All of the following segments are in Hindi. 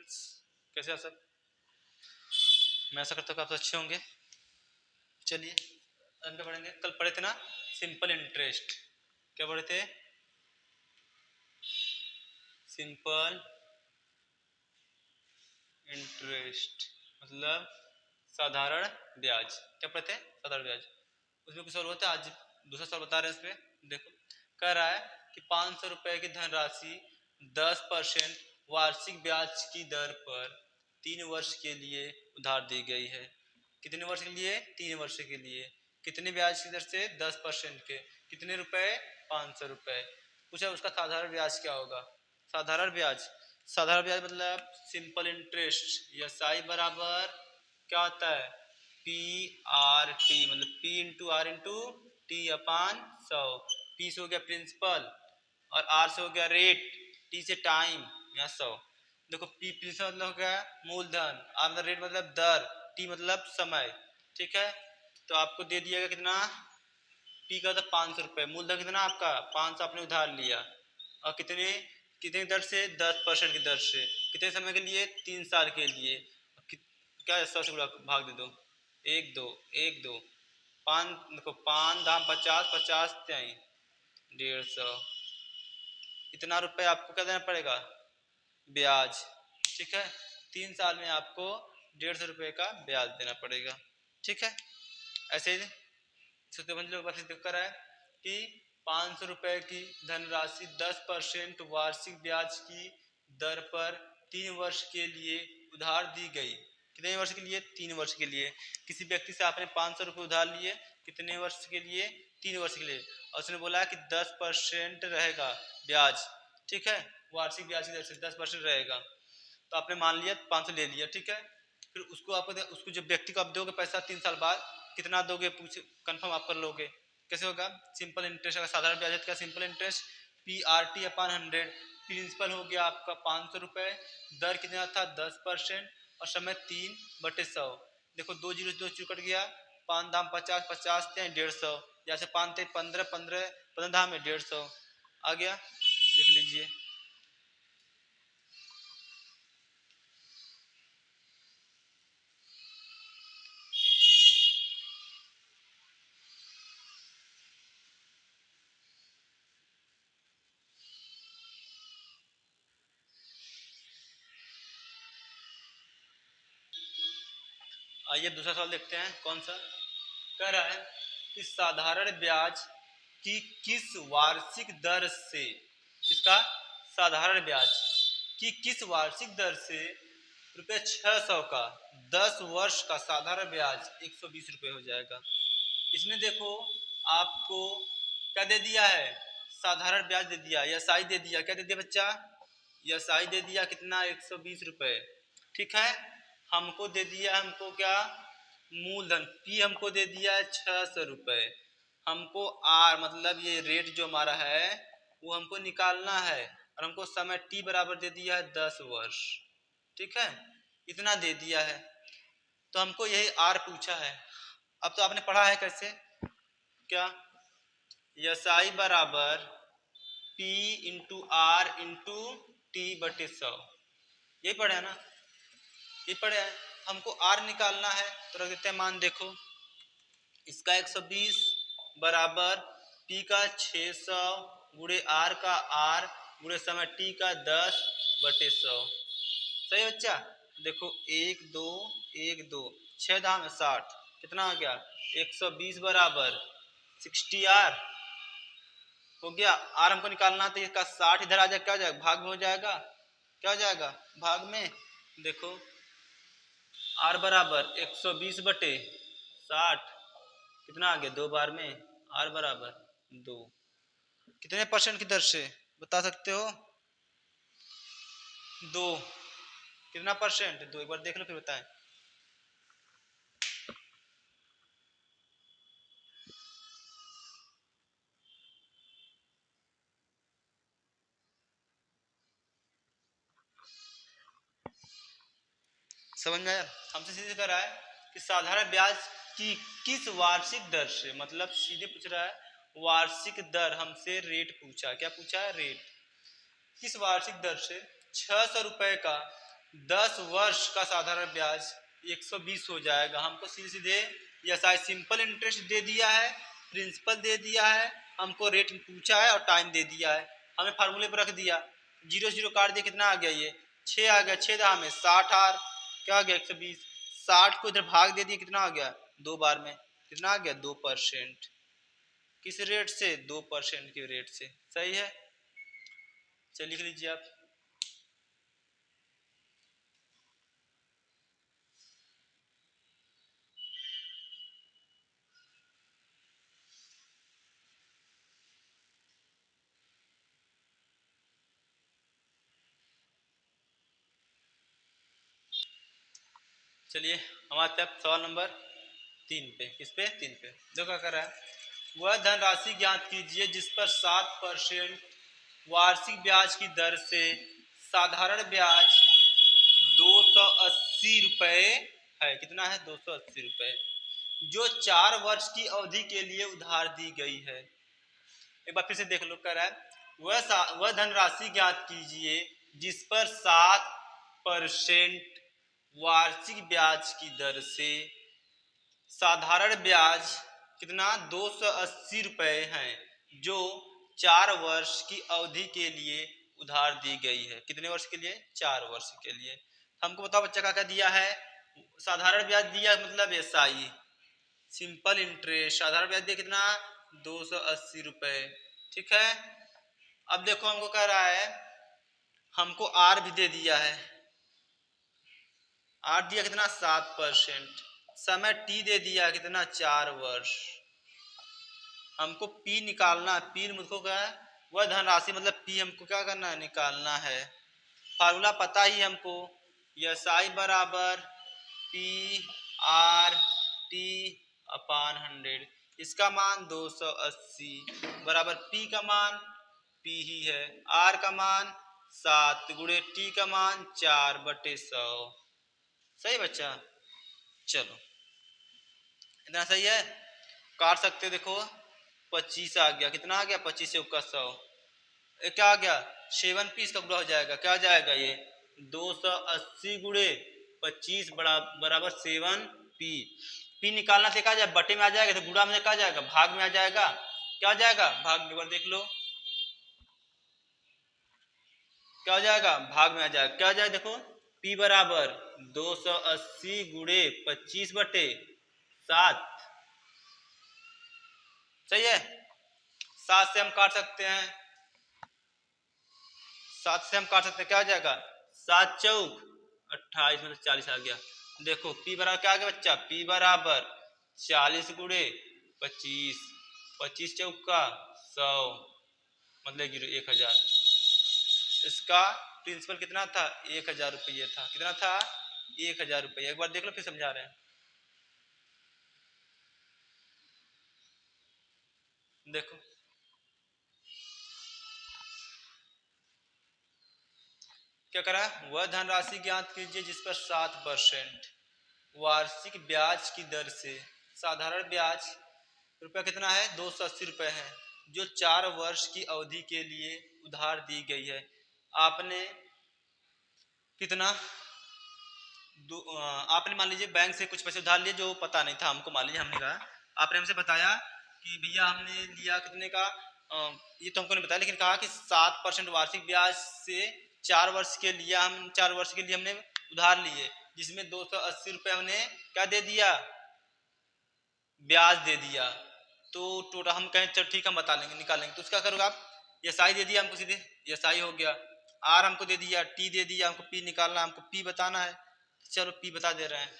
स्टूडेंट्स, कैसे आप सब? मैं आशा करता हूँ आप अच्छे होंगे। चलिए हम क्या पढ़ेंगे? कल पढ़े थे ना सिंपल इंटरेस्ट। क्या पढ़े थे? सिंपल इंटरेस्ट मतलब साधारण ब्याज। क्या पढ़े थे? साधारण ब्याज। उसमें कुछ सवाल होता है, आज दूसरा सवाल बता रहे हैं। इसमें देखो कह रहा है कि 500 रुपए की धनराशि 10% वार्षिक ब्याज की दर पर 3 वर्ष के लिए उधार दी गई है। कितने वर्ष के लिए? 3 वर्ष के लिए। कितने ब्याज की दर से? 10% के। कितने रुपए? 500 रुपए। पूछा उसका साधारण ब्याज क्या होगा? साधारण ब्याज, साधारण ब्याज मतलब सिंपल इंटरेस्ट, एस आई बराबर क्या होता है? पी आर टी, मतलब P into R into T upon 100। P से हो गया प्रिंसिपल और आर से हो गया रेट, टी से टाइम या 100। देखो पी प्रिंसिपल मतलब हो गया मूलधन, आर मतलब रेट मतलब दर, टी मतलब समय। ठीक है, तो आपको दे दिया गया कितना? पी का था 500 रुपये। मूलधन कितना आपका? 500 आपने उधार लिया। और कितने कितने दर से? 10% की दर से। कितने समय के लिए? 3 साल के लिए। क्या 100 से भाग दे दो। एक दो, एक दो, पाँच, देखो 5 दाम 50, 50 त्याई 150। इतना रुपए आपको क्या देना पड़ेगा? ब्याज। ठीक है, 3 साल में आपको 150 रुपये का ब्याज देना पड़ेगा। ठीक है, ऐसे ही कर है कि 500 रुपए की धनराशि 10% वार्षिक ब्याज की दर पर 3 वर्ष के लिए उधार दी गई। कितने वर्ष के लिए? 3 वर्ष के लिए। किसी व्यक्ति से आपने 500 रुपये उधार लिए, कितने वर्ष के लिए? 3 वर्ष के लिए। और उसने बोला कि 10% रहेगा ब्याज। ठीक है, वार्षिक ब्याज की दर से 10% रहेगा। तो आपने मान लिया 500 ले लिया। ठीक है, फिर उसको उसको जो व्यक्ति को आप दोगे पैसा 3 साल बाद, कितना दोगे? पूछ कंफर्म आप कर लोगे। कैसे होगा? सिंपल इंटरेस्ट, अगर साधारण ब्याज है क्या? Simple interest P R T upon 100। Principal हो गया आपका 500 रुपये, दर कितना था? 10% और समय 3/100। देखो 2 जीरो 2 जीरो कट गया। 5 दाम 50, 50 थे 150। जैसे 5 थे 15, 15, 15 दाम में 150 आ गया। लिख लीजिए। आइए दूसरा सवाल देखते हैं। कौन सा? कह रहा है कि साधारण ब्याज की किस वार्षिक दर से, किसका? साधारण ब्याज की किस वार्षिक दर से रुपये 600 का 10 वर्ष का साधारण ब्याज 120 रुपये हो जाएगा। इसमें देखो आपको क्या दे दिया है? साधारण ब्याज दे दिया, एस आई दे दिया। क्या दे दिया बच्चा? एस आई दे दिया कितना? 120 रुपये। ठीक है, हमको दे दिया, हमको क्या? मूलधन पी हमको दे दिया है 600 रुपये। हमको आर मतलब ये रेट जो हमारा है वो हमको निकालना है, और हमको समय टी बराबर दे दिया है 10 वर्ष। ठीक है, इतना दे दिया है, तो हमको यही आर पूछा है। अब तो आपने पढ़ा है कैसे? क्या? एस आई बराबर P into R into T बटे 100। ये पढ़े है ना? ये पढ़े हैं। हमको आर निकालना है तो रख देते हैं मान। देखो इसका 120 बराबर पी का 600 गुणे आर का आर गुणे समय टी का 10/100। सही बच्चा? देखो 1 2 1 2 6 दाम 60, कितना आ गया? 120 बराबर 60 आर हो गया। आर हमको निकालना तो इसका 60 इधर आ जाएगा, क्या हो जाएगा? भाग में हो जाएगा। क्या हो जाएगा? भाग में। देखो आर बराबर 120/60, कितना आ गया? 2 बार में। आर बराबर 2। कितने परसेंट की दर से बता सकते हो? 2। कितना परसेंट? 2। एक बार देख लो फिर बताएं। समझ में आया? हमसे सीधे कह रहा है कि साधारण ब्याज की किस वार्षिक दर से, मतलब सीधे पूछ रहा है वार्षिक दर। हमसे रेट पूछा। क्या पूछा है? रेट। किस वार्षिक दर से 600 रुपए का 10 वर्ष का साधारण ब्याज 120 हो जाएगा। हमको सीधे सीधे एसआई सिंपल इंटरेस्ट दे दिया है, प्रिंसिपल दे दिया है, हमको रेट पूछा है और टाइम दे दिया है, हमें फार्मूले पर रख दिया, जीरो जीरो काट दिया, कितना आ गया, ये 6 आ गया, 6 दहा में 60 आर क्या आ गया 120, 60 को इधर भाग दे दिया, कितना आ गया 2 बार में, कितना आ गया 2%। किस रेट से, 2% के रेट से। सही है, चलिए लिख लीजिए आप। चलिए हम आते हैं सवाल नंबर 3 पे। किस पे, 3 पे। जो क्या कर रहा है, वह धनराशि ज्ञात कीजिए जिस पर 7% वार्षिक ब्याज की दर से साधारण ब्याज 280 रुपए है। कितना है, 280 रुपए, जो 4 वर्ष की अवधि के लिए उधार दी गई है। एक बार फिर से देख लो, कह रहा है वह धनराशि ज्ञात कीजिए जिस पर 7% वार्षिक ब्याज की दर से साधारण ब्याज कितना 280 रुपए हैं, जो 4 वर्ष की अवधि के लिए उधार दी गई है। कितने वर्ष के लिए, 4 वर्ष के लिए। हमको बताओ बच्चा क्या क्या दिया है, साधारण ब्याज दिया मतलब एसआई सिंपल इंटरेस्ट, साधारण ब्याज दिया कितना 280 रुपए। ठीक है, अब देखो हमको कह रहा है, हमको आर भी दे दिया है, आर दिया कितना 7%, समय टी दे दिया कितना 4 वर्ष। हमको पी निकालना है, पी मुझको क्या है, वह धनराशि मतलब पी हमको क्या करना है, निकालना है। फार्मूला पता ही हमको, एस आई बराबर पी आर टी अपान 100। इसका मान 280 बराबर पी का मान पी ही है, आर का मान 7 गुणे टी का मान 4/100। सही बच्चा, चलो इतना सही है, काट सकते, देखो 25 आ गया, कितना आ गया 25 से का 100, क्या आ गया 7 पीस का गुणा हो जाएगा, क्या आ जाएगा ये 280 गुणे 25 बराबर 7 पी। पी निकालना से क्या जाए, बटे में आ जाएगा, तो गुणा में क्या जाएगा, भाग में आ जाएगा, क्या आ जाएगा भाग में, एक बार देख लो क्या हो जाएगा, भाग में आ जाएगा, क्या आ जाएगा देखो, पी बराबर 280 गुणे 25/7। सही है, 7 से हम काट सकते हैं, 7 से हम काट सकते हैं, क्या हो जाएगा 7 चौक 28 मतलब 40 आ गया। देखो पी बराबर क्या आ गया बच्चा, पी बराबर 40 गुणे 25, 25 चौक का 100 मतलब 1000। इसका प्रिंसिपल कितना था, 1000 रुपये था, कितना था 1000 रुपये। एक बार देख लो फिर समझा रहे हैं, देखो क्या करा, वह धनराशि ज्ञात कीजिए जिस पर 7% वार्षिक ब्याज की दर से साधारण ब्याज रुपया कितना है 280 रुपये है, जो 4 वर्ष की अवधि के लिए उधार दी गई है। आपने कितना आपने मान लीजिए बैंक से कुछ पैसे उधार लिए जो पता नहीं था हमको, मान लीजिए हमने कहा, आपने हमसे बताया कि भैया हमने लिया कितने का, ये तो हमको नहीं बताया, लेकिन कहा कि 7% वार्षिक ब्याज से 4 वर्ष के लिए, हम 4 वर्ष के लिए हमने उधार लिए, जिसमें 280 रुपये हमने क्या दे दिया, ब्याज दे दिया। तो टोटल हम कहें चल ठीक हम बता लेंगे निकालेंगे, तो उसका करोगे आप, एस आई दे दिया हमको सीधे, एस आई हो गया, आर हमको दे दिया, टी दे दिया, हमको पी निकालना, हमको पी बताना है, चलो पी बता दे रहे हैं।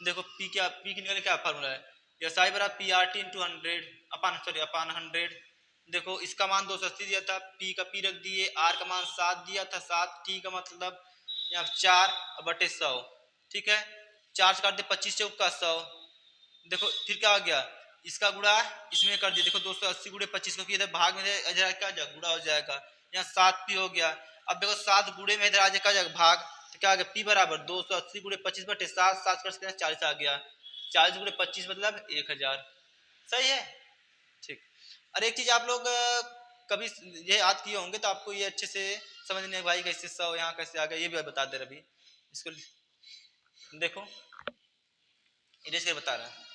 देखो पी क्या, पी की निकालने क्या फार्मूला है, एस आई बराबर पी आर टी इंटू 100 अपान 100। देखो इसका मान 280 दिया था, पी का पी रख दिए, आर का मान 7 दिया था 7, टी का मतलब यहाँ 4/100। ठीक है, 4 से काट दे 25 चौक का 100। देखो फिर क्या आ गया, इसका गुड़ा इसमें कर दिया, देखो 280 गुड़े 25 को इधर भाग में इधर क्या जाएगा, गुड़ा हो जाएगा, यहाँ 7 पी हो गया। अब देखो 7 गुड़े में इधर आ जाएगा, क्या जाएगा भाग, तो क्या आ गया पी बराबर 280 गुड़े 25/7, 7 आ गया, 40 गुड़े 25 मतलब 1000। सही है, ठीक। और एक चीज आप लोग कभी ये याद किए होंगे तो आपको ये अच्छे से समझने, भाई कैसे 100 यहाँ कैसे आ गया, ये भी बता दे रहे अभी। इसको देखो इरेज करके बता रहा है।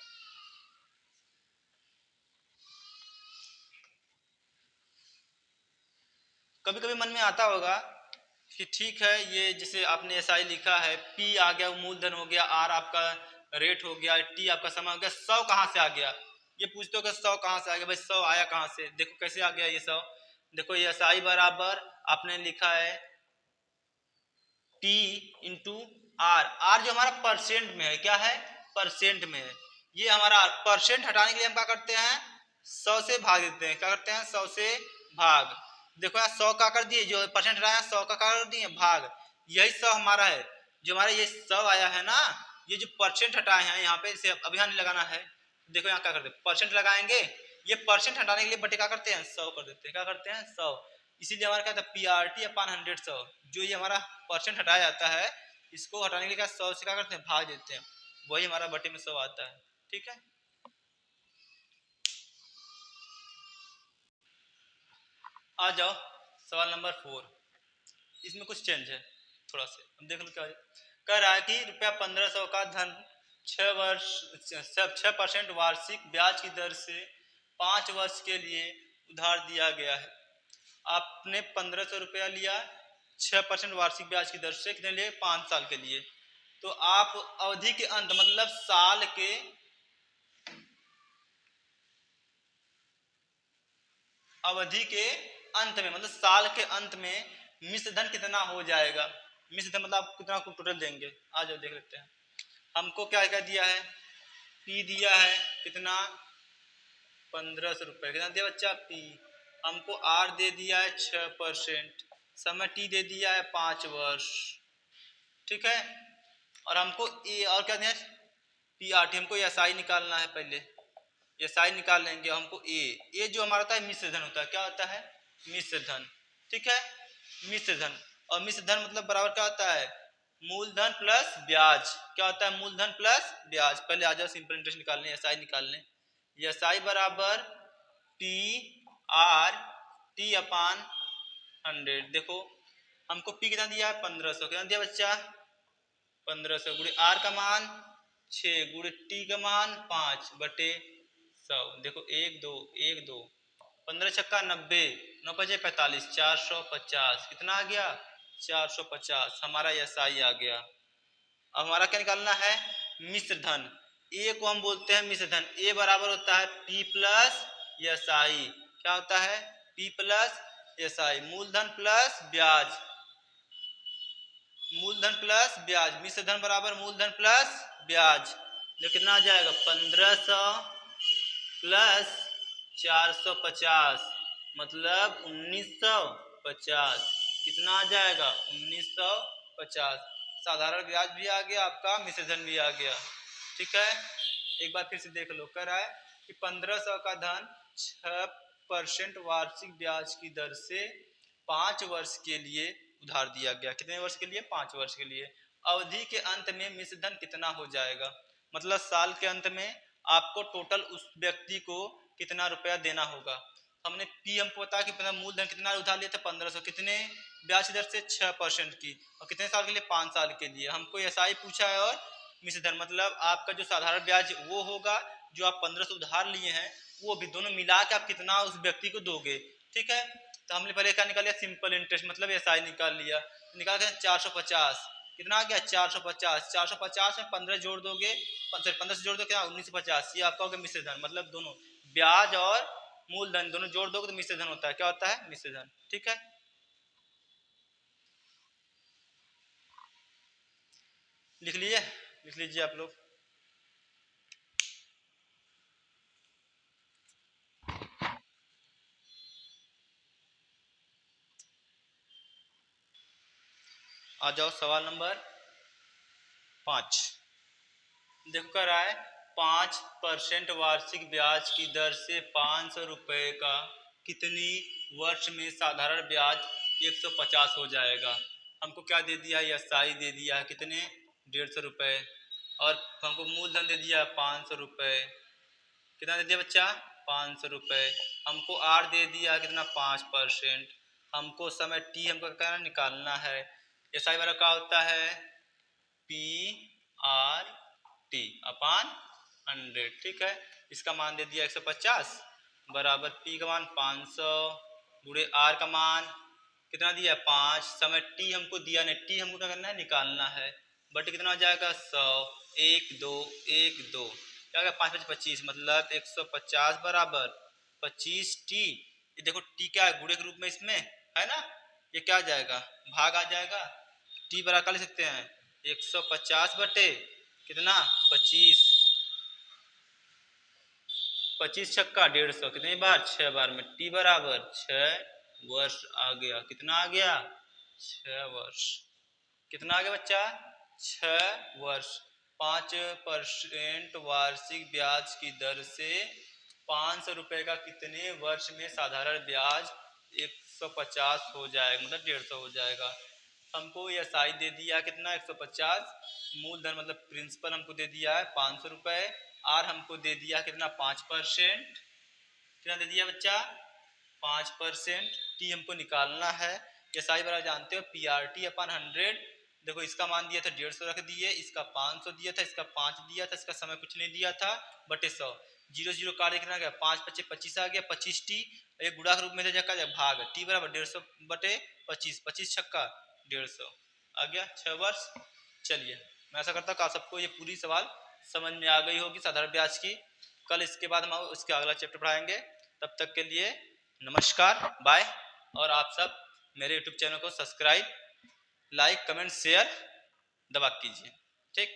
कभी कभी मन में आता होगा कि ठीक है, ये जैसे आपने एसआई लिखा है, पी आ गया मूलधन हो गया, आर आपका रेट हो गया, टी आपका समय हो गया, 100 कहाँ से आ गया? ये पूछते हो कि 100 कहाँ से आ गया? भाई 100 आया कहाँ से? देखो कैसे आ गया ये 100। देखो ये एसआई बराबर आपने लिखा है टी इंटू आर। आर जो हमारा परसेंट में है, क्या है? परसेंट में है। ये हमारा परसेंट हटाने के लिए हम क्या करते हैं? 100 से भाग देते हैं। क्या करते हैं? 100 से भाग। देखो यहाँ 100 का कर दिए, जो परसेंट हटाया 100 का कर दिए भाग। यही 100 हमारा है। जो हमारा ये 100 आया है ना, ये जो परसेंट हटाए हैं यहाँ पे, इसे अभियान लगाना है। देखो यहाँ क्या करते हैं? परसेंट लगाएंगे, ये परसेंट हटाने के लिए बटे क्या करते हैं? 100 कर देते हैं। क्या करते हैं? 100। इसीलिए हमारा क्या था? पी आर टी अपन 100 100। जो ये हमारा परसेंट हटाया जाता है, इसको हटाने के लिए क्या 100 से क्या करते हैं? भाग देते हैं। वही हमारा बटे में 100 आता है। ठीक है, आ जाओ सवाल नंबर 4। इसमें कुछ चेंज है थोड़ा सा, हम देख लो क्या है। कह रहा है कि रुपया 1500 का धन 6% वार्षिक ब्याज की दर से 5 वर्ष के लिए उधार दिया गया है। आपने 1500 रुपया लिया 6% वार्षिक ब्याज की दर से, कितने लिए? 5 साल के लिए। तो आप अवधि के अंत मतलब साल के अवधि के अंत में मतलब साल के अंत में मिश्र धन कितना हो जाएगा? मिश्र धन मतलब आप कितना को टोटल देंगे? आ जाओ देख लेते हैं। हमको क्या क्या दिया है? पी दिया है कितना? 1500 रुपये। कितना दिया बच्चा? पी। हमको आर दे दिया है 6%। समय टी दे दिया है 5 वर्ष। ठीक है, और हमको ए और क्या दिया? P R T. हमको एस आई निकालना है पहले। एस आई निकाल लेंगे। हमको ए जो हमारा होता है मिश्र धन होता है। क्या होता है? मिश्र धन। ठीक है, मिश्र धन। और मिश्र धन मतलब बराबर क्या होता है? मूलधन प्लस ब्याज। क्या होता है? मूलधन प्लस ब्याज। पहले आ जाओ सिंपल इंटरेस्ट निकाल लें, एस आई निकाल लें। एस आई बराबर पी आर टी अपान 100। देखो हमको पी कितना दिया है? 1500। कितना दिया बच्चा? 1500 गुणे आर का मान 6 गुणे टी का मान 5 बटे 100। देखो 1 2 1 2, 15 छक्का 90, 9 पचे 45, 450। कितना आ गया? 450। हमारा एस आई आ गया। अब हमारा क्या निकालना है? मिश्र धन। ए को हम बोलते हैं मिश्र धन। ए बराबर होता है पी प्लस एस आई। क्या होता है? P plus S I. मूलधन प्लस ब्याज। मूलधन प्लस ब्याज। मिश्र धन बराबर मूलधन प्लस ब्याज। जो कितना आ जाएगा? 1500 प्लस 450 मतलब 1950। कितना आ जाएगा? 1950। साधारण ब्याज भी आ गया आपका, मिश्र धन भी आ गया। ठीक है, एक बार फिर से देख लो। कह रहा है कि 1500 का धन 6% वार्षिक ब्याज की दर से 5 वर्ष के लिए उधार दिया गया। कितने वर्ष के लिए? 5 वर्ष के लिए। अवधि के अंत में मिश्र धन कितना हो जाएगा? मतलब साल के अंत में आपको टोटल उस व्यक्ति को कितना रुपया देना होगा। हमने पी हमको पता कि मूलधन कितना उधार लिए थे? 1500। कितने ब्याज दर से? 6% की। और कितने साल के लिए? 5 साल के लिए। हमको एस आई पूछा है और मिश्र धन मतलब आपका जो साधारण ब्याज वो होगा, जो आप 1500 उधार लिए हैं वो भी, दोनों मिला के आप कितना उस व्यक्ति को दोगे। ठीक है, तो हमने पहले क्या निकाल लिया? सिंपल इंटरेस्ट मतलब एस आई निकाल लिया। निकाल के 450। कितना आ गया? 450। 450 में 15 जोड़ दोगे, 15 से जोड़ दो क्या? 1950। ये आपका हो गया मिश्र धन। मतलब दोनों ब्याज और मूलधन दोनों जोड़ दोगे तो मिश्र धन होता है। क्या होता है? मिश्र धन। ठीक है, लिख लीजिए, लिख लीजिए आप लोग। आ जाओ सवाल नंबर 5। देखो कर रहा है 5% वार्षिक ब्याज की दर से 500 रुपये का कितनी वर्ष में साधारण ब्याज 150 हो जाएगा? हमको क्या दे दिया? एस आई दे दिया है कितने? 150 रुपये। और हमको मूलधन दे दिया 500 रुपये। कितना दे दिया बच्चा? 500 रुपये। हमको आर दे दिया कितना? 5%। हमको समय टी हमको क्या निकालना है? एस आई वाला क्या होता है? अपान 100, ठीक है। इसका मान दे दिया 150 बराबर पी का मान 500 गुणे आर का मान कितना दिया 5, समय टी हमको दिया नहीं, टी हमको क्या करना है निकालना है, बट कितना हो जाएगा 100, 1 2 1 2 क्या होगा 5 5 25 मतलब 150 बराबर 25 टी। ये देखो टी क्या है गुणे के रूप में इसमें है ना, ये क्या आ जाएगा भाग आ जाएगा, टी बराबर कर ले सकते हैं 150 बटे कितना 25, 25 छक्का 150 कितनी बार 6 बार में टी बराबर 6 वर्ष आ गया, कितना आ गया 6 वर्ष, कितना आ गया बच्चा 6 वर्ष। 5% वार्षिक ब्याज की दर से 500 रुपए का कितने वर्ष में साधारण ब्याज 150 हो जाएगा, मतलब 150 हो जाएगा। हमको ये एसआई दे दिया कितना 150, मूलधन मतलब प्रिंसिपल हमको दे दिया है 500 रुपए, आर हमको दे दिया कितना 5%, कितना दे दिया बच्चा 5%, टी हमको निकालना है। एसआई बराबर जानते हो पी आर टी अपन 100, देखो इसका मान दिया था 150 रख दिए, इसका 500 दिया था, इसका 5 दिया था, इसका समय कुछ नहीं दिया था बटे 100, 0 0 काट कितना गया 5 25 25 आ गया 25 टी, ये गुणा के रूप में जगह भाग टी बराबर 150 बटे 25, 25 छक्का 150 आ गया 6 वर्ष। चलिए मैं ऐसा करता हूँ आप सबको ये पूरी सवाल समझ में आ गई होगी साधारण ब्याज की। कल इसके बाद हम उसके अगला चैप्टर पढ़ाएंगे, तब तक के लिए नमस्कार बाय। और आप सब मेरे यूट्यूब चैनल को सब्सक्राइब लाइक कमेंट शेयर दबा कीजिए, ठीक।